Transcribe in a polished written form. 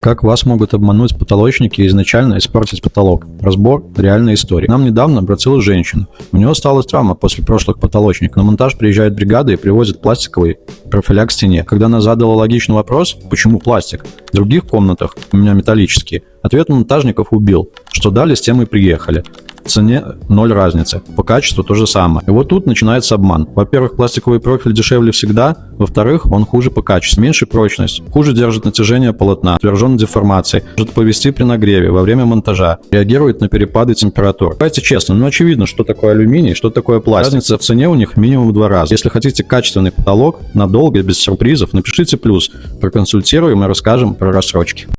Как вас могут обмануть потолочники и изначально испортить потолок? Разбор реальной истории. Нам недавно обратилась женщина. У нее осталась травма после прошлых потолочников. На монтаж приезжает бригада и привозит пластиковый профиля к стене. Когда она задала логичный вопрос, почему пластик? В других комнатах у меня металлические. Ответ монтажников убил. Что дали, с тем и приехали. В цене 0 разницы, по качеству то же самое. И вот тут начинается обман. Во-первых, пластиковый профиль дешевле всегда. Во-вторых, он хуже по качеству. Меньше прочность, хуже держит натяжение полотна, отвержен деформацией, может повести при нагреве, во время монтажа, реагирует на перепады температур. Давайте честно, очевидно, что такое алюминий, что такое пластик. Разница в цене у них минимум в 2 раза. Если хотите качественный потолок, надолго, без сюрпризов, напишите плюс. Проконсультируем и расскажем про рассрочки.